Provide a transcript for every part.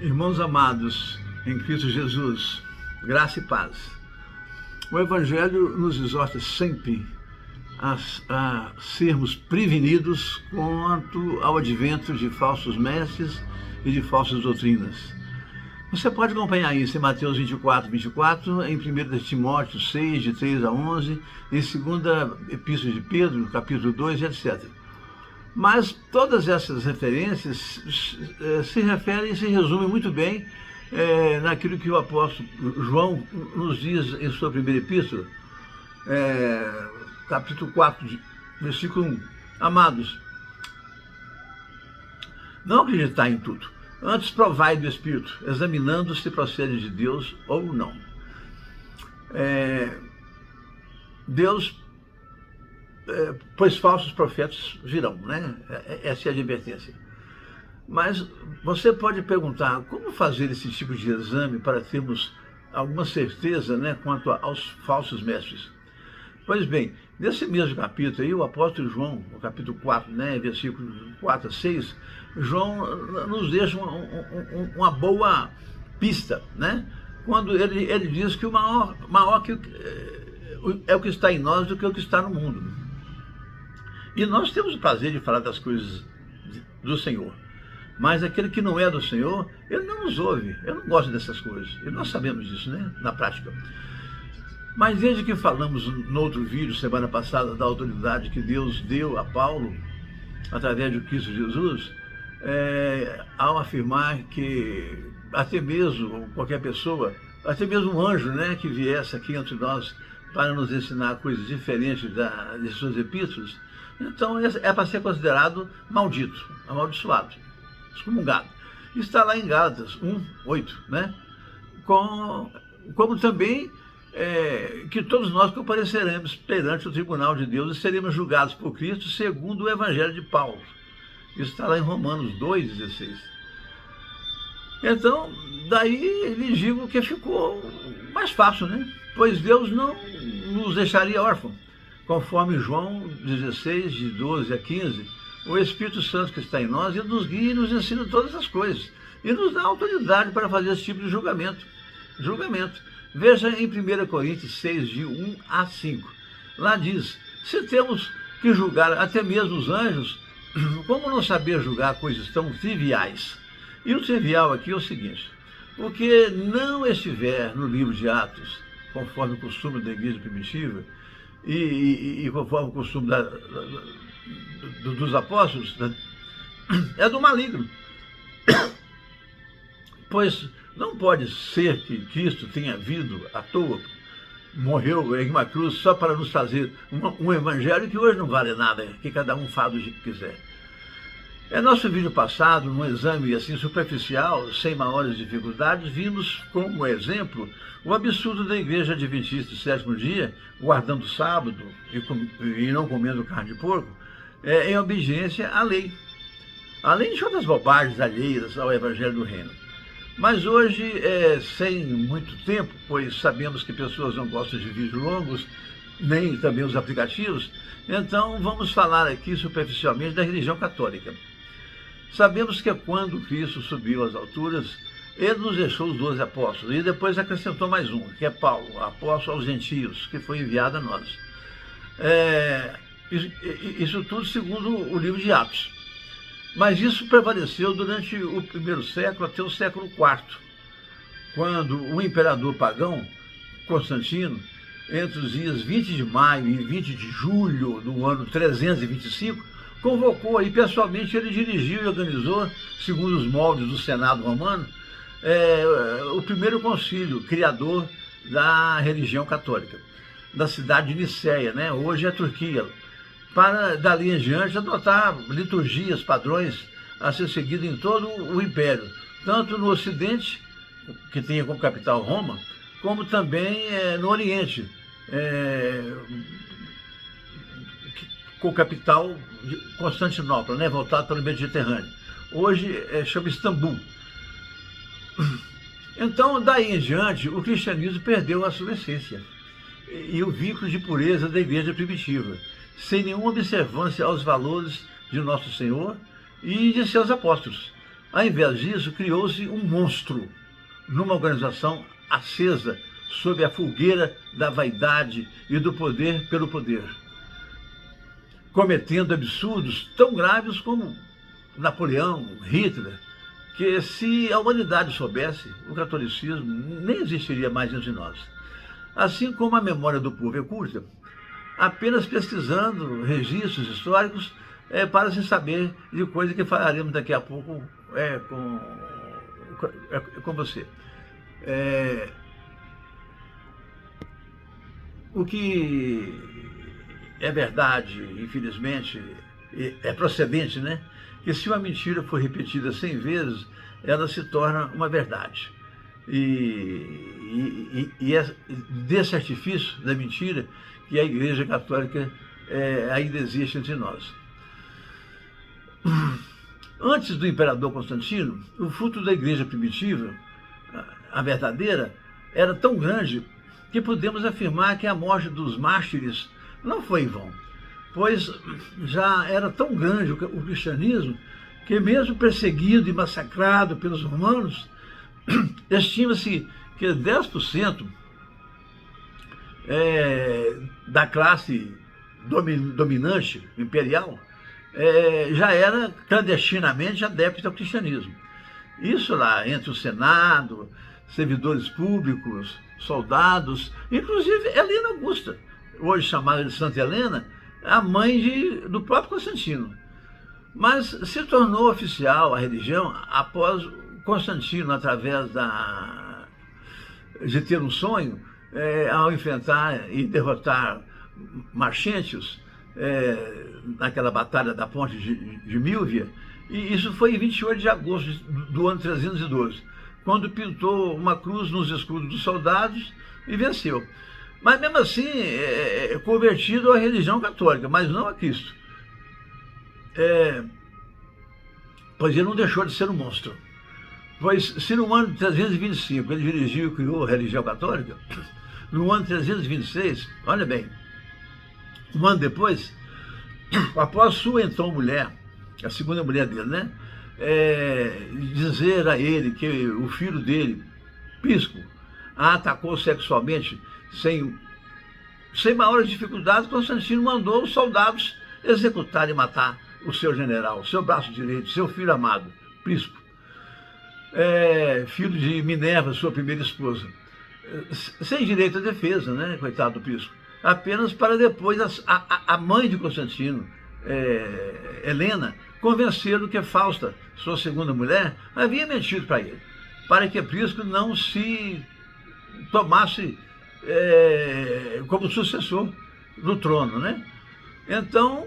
Irmãos amados em Cristo Jesus, graça e paz. O Evangelho nos exorta sempre a sermos prevenidos quanto ao advento de falsos mestres e de falsas doutrinas. Você pode acompanhar isso em Mateus 24, em 1 Timóteo 6, de 3 a 11, em 2ª Epístola de Pedro, capítulo 2, etc. Mas todas essas referências se referem e se resumem muito bem naquilo que o apóstolo João nos diz em sua primeira epístola, capítulo 4, versículo 1. Amados, não acreditai em tudo, antes provai do Espírito, examinando se procede de Deus ou não. Deus, pois falsos profetas virão, né? Essa é a advertência. Mas você pode perguntar, como fazer esse tipo de exame para termos alguma certeza, né, quanto aos falsos mestres? Pois bem, nesse mesmo capítulo aí, o apóstolo João, no capítulo 4, né, versículos 4 a 6, João nos deixa uma boa pista, né? Quando ele diz que o maior é o que está em nós do que o que está no mundo. E nós temos o prazer de falar das coisas do Senhor. Mas aquele que não é do Senhor, ele não nos ouve. Eu não gosto dessas coisas. E nós sabemos disso, né? Na prática. Mas desde que falamos no outro vídeo, semana passada, da autoridade que Deus deu a Paulo, através de Cristo Jesus, ao afirmar que até mesmo qualquer pessoa, até mesmo um anjo, né, que viesse aqui entre nós para nos ensinar coisas diferentes de suas epístolas, então é para ser considerado maldito, amaldiçoado, excomungado. Está lá em Gálatas 1:8, né? Como também que todos nós compareceremos perante o tribunal de Deus e seremos julgados por Cristo segundo o Evangelho de Paulo. Isso está lá em Romanos 2:16. Então, daí eles digo que ficou mais fácil, né? Pois Deus não nos deixaria órfãos. Conforme João 16, de 12 a 15, o Espírito Santo que está em nós, ele nos guia e nos ensina todas as coisas. E nos dá autoridade para fazer esse tipo de julgamento. Veja em 1 Coríntios 6, de 1 a 5. Lá diz, se temos que julgar até mesmo os anjos, como não saber julgar coisas tão triviais? E o trivial aqui é o seguinte, o que não estiver no livro de Atos, conforme o costume da igreja primitiva, e conforme o costume dos apóstolos, é do maligno. Pois não pode ser que Cristo tenha vindo à toa, morreu em uma cruz só para nos trazer um evangelho que hoje não vale nada, que cada um faz do jeito que quiser. Nosso vídeo passado, num exame assim superficial, sem maiores dificuldades, vimos como exemplo o absurdo da igreja adventista do sétimo dia, guardando o sábado e não comendo carne de porco, em obediência à lei, além de outras bobagens alheias ao evangelho do reino. Mas hoje, sem muito tempo, pois sabemos que pessoas não gostam de vídeos longos, nem também os aplicativos, então vamos falar aqui superficialmente da religião católica. Sabemos que quando Cristo subiu às alturas, ele nos deixou os 12 apóstolos, e depois acrescentou mais um, que é Paulo, apóstolo aos gentios, que foi enviado a nós. Isso tudo segundo o livro de Atos. Mas isso prevaleceu durante o primeiro século até o século IV, quando o imperador pagão, Constantino, entre os dias 20 de maio e 20 de julho do ano 325, convocou aí pessoalmente, ele dirigiu e organizou, segundo os moldes do Senado romano, o primeiro concílio criador da religião católica, da cidade de Nicéia, né? Hoje é a Turquia, para dali em diante adotar liturgias, padrões a ser seguido em todo o império, tanto no Ocidente, que tinha como capital Roma, como também no Oriente, com capital de Constantinopla, né, voltado para o Mediterrâneo. Hoje chama Istambul. Então, daí em diante, o cristianismo perdeu a sua essência e o vínculo de pureza da igreja primitiva, sem nenhuma observância aos valores de Nosso Senhor e de seus apóstolos. Ao invés disso, criou-se um monstro numa organização acesa sob a fogueira da vaidade e do poder pelo poder, cometendo absurdos tão graves como Napoleão, Hitler, que se a humanidade soubesse, o catolicismo nem existiria mais entre nós. Assim como a memória do povo é curta, apenas pesquisando registros históricos para se saber de coisas que falaremos daqui a pouco com você. O que é verdade, infelizmente, é procedente, né? Que se uma mentira for repetida 100 vezes, ela se torna uma verdade. E é desse artifício da mentira que a Igreja Católica ainda existe entre nós. Antes do imperador Constantino, o fruto da Igreja primitiva, a verdadeira, era tão grande que podemos afirmar que a morte dos mártires não foi em vão, pois já era tão grande o cristianismo que, mesmo perseguido e massacrado pelos romanos, estima-se que 10% da classe dominante imperial já era clandestinamente adepto ao cristianismo. Isso lá entre o Senado, servidores públicos, soldados, inclusive Helena Augusta, hoje chamada de Santa Helena, a mãe do próprio Constantino. Mas se tornou oficial a religião após Constantino, através de ter um sonho, ao enfrentar e derrotar Maxentius, naquela batalha da ponte de Milvia, e isso foi em 28 de agosto do ano 312, quando pintou uma cruz nos escudos dos soldados e venceu. Mas mesmo assim, convertido à religião católica, mas não a Cristo. Pois ele não deixou de ser um monstro. Pois se no ano 325 ele dirigiu e criou a religião católica, no ano 326, olha bem, um ano depois, após sua então mulher, a segunda mulher dele, né, dizer a ele que o filho dele, Pisco, a atacou sexualmente sem maiores dificuldades, Constantino mandou os soldados executar e matar o seu general, seu braço direito, seu filho amado, Prisco, filho de Minerva, sua primeira esposa, sem direito à defesa, né, coitado do Prisco, apenas para depois a mãe de Constantino, Helena, convencê-lo que Fausta, sua segunda mulher, havia mentido para ele, para que Prisco não se tomasse como sucessor do trono, né? Então,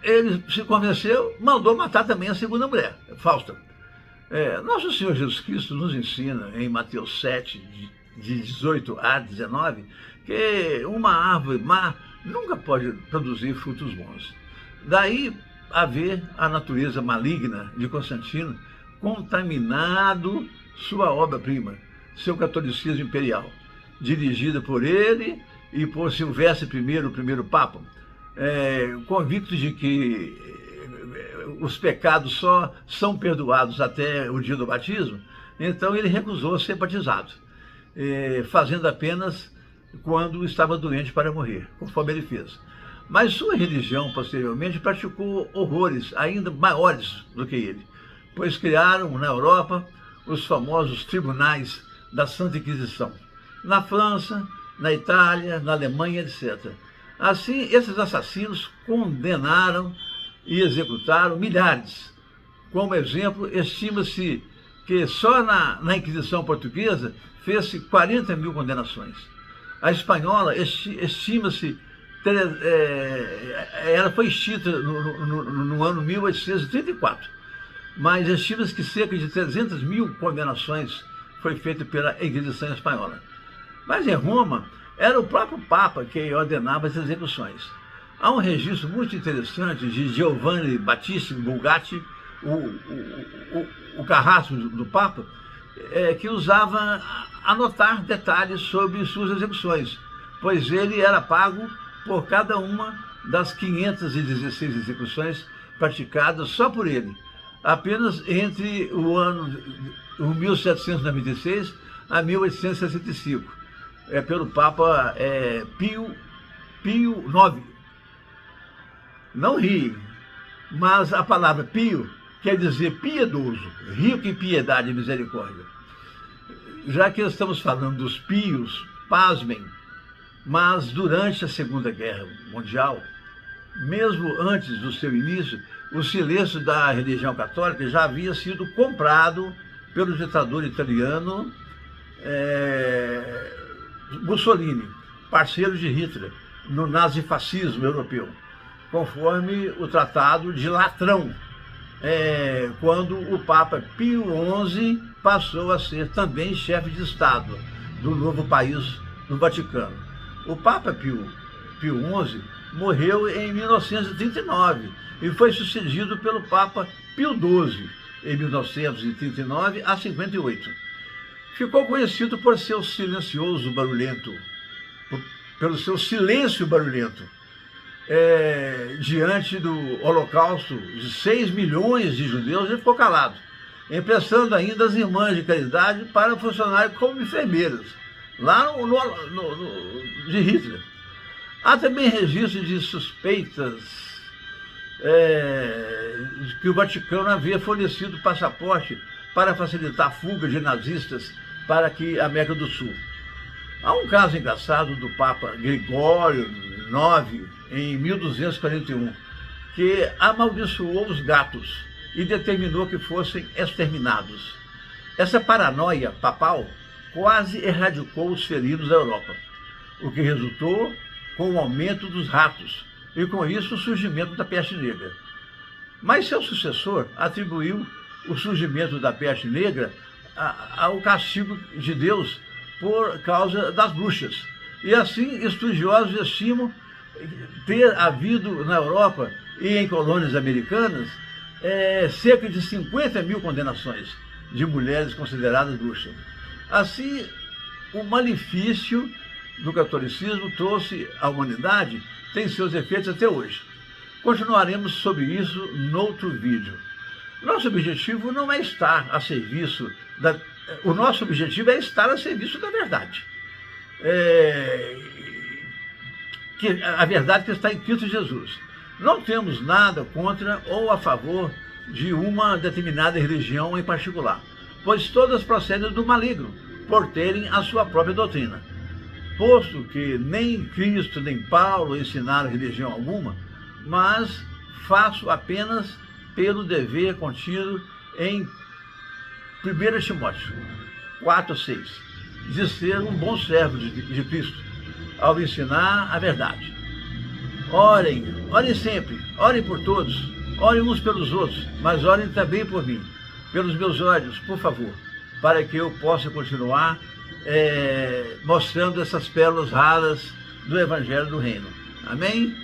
ele se convenceu, mandou matar também a segunda mulher, Fausta. Nosso Senhor Jesus Cristo nos ensina, em Mateus 7, de 18 a 19, que uma árvore má nunca pode produzir frutos bons. Daí haver a natureza maligna de Constantino contaminado sua obra-prima, seu catolicismo imperial, dirigida por ele e por Silvestre I, o primeiro Papa, convicto de que os pecados só são perdoados até o dia do batismo. Então ele recusou ser batizado, fazendo apenas quando estava doente para morrer, conforme ele fez. Mas sua religião, posteriormente, praticou horrores ainda maiores do que ele, pois criaram na Europa os famosos tribunais da Santa Inquisição, na França, na Itália, na Alemanha, etc. Assim, esses assassinos condenaram e executaram milhares. Como exemplo, estima-se que só na Inquisição portuguesa fez-se 40 mil condenações. A espanhola estima-se, ela foi extinta no ano 1834, mas estima-se que cerca de 300 mil condenações foi feita pela Inquisição espanhola. Mas em Roma, era o próprio Papa que ordenava as execuções. Há um registro muito interessante de Giovanni Battista Bulgatti, o carrasco do Papa, que usava anotar detalhes sobre suas execuções, pois ele era pago por cada uma das 516 execuções praticadas só por ele. apenas entre o 1796 a 1865, pelo Papa Pio IX. Não rie, mas a palavra pio quer dizer piedoso, rico em piedade e misericórdia. Já que estamos falando dos pios, pasmem, mas durante a Segunda Guerra Mundial, mesmo antes do seu início, o silêncio da religião católica já havia sido comprado pelo ditador italiano Mussolini, parceiro de Hitler, no nazifascismo europeu, conforme o Tratado de Latrão, quando o Papa Pio XI passou a ser também chefe de Estado do novo país do Vaticano. O Papa Pio XI morreu em 1939 e foi sucedido pelo Papa Pio XII, em 1939 a 58. Ficou conhecido por seu silencioso barulhento, pelo seu silêncio barulhento, diante do holocausto de 6 milhões de judeus. Ele ficou calado, emprestando ainda as irmãs de caridade para funcionarem como enfermeiras, lá de Hitler. Há também registros de suspeitas de que o Vaticano havia fornecido passaporte para facilitar a fuga de nazistas para a América do Sul. Há um caso engraçado do Papa Gregório IX, em 1241, que amaldiçoou os gatos e determinou que fossem exterminados. Essa paranoia papal quase erradicou os felinos da Europa, o que resultou com o aumento dos ratos e, com isso, o surgimento da peste negra. Mas seu sucessor atribuiu o surgimento da peste negra ao castigo de Deus por causa das bruxas. E assim, estudiosos estimam ter havido na Europa e em colônias americanas cerca de 50 mil condenações de mulheres consideradas bruxas. Assim, o malefício do catolicismo trouxe à humanidade tem seus efeitos até hoje. Continuaremos sobre isso noutro vídeo. Nosso objetivo não é estar a serviço o nosso objetivo é estar a serviço da verdade. A verdade que está em Cristo Jesus. Não temos nada contra ou a favor de uma determinada religião em particular, pois todas procedem do maligno, por terem a sua própria doutrina. Posto que nem Cristo nem Paulo ensinaram religião alguma, mas faço apenas pelo dever contido em 1 Timóteo 4:6, de ser um bom servo de Cristo, ao ensinar a verdade. Orem sempre, orem por todos, orem uns pelos outros, mas orem também por mim, pelos meus olhos, por favor, para que eu possa continuar mostrando essas pérolas raras do Evangelho do Reino. Amém?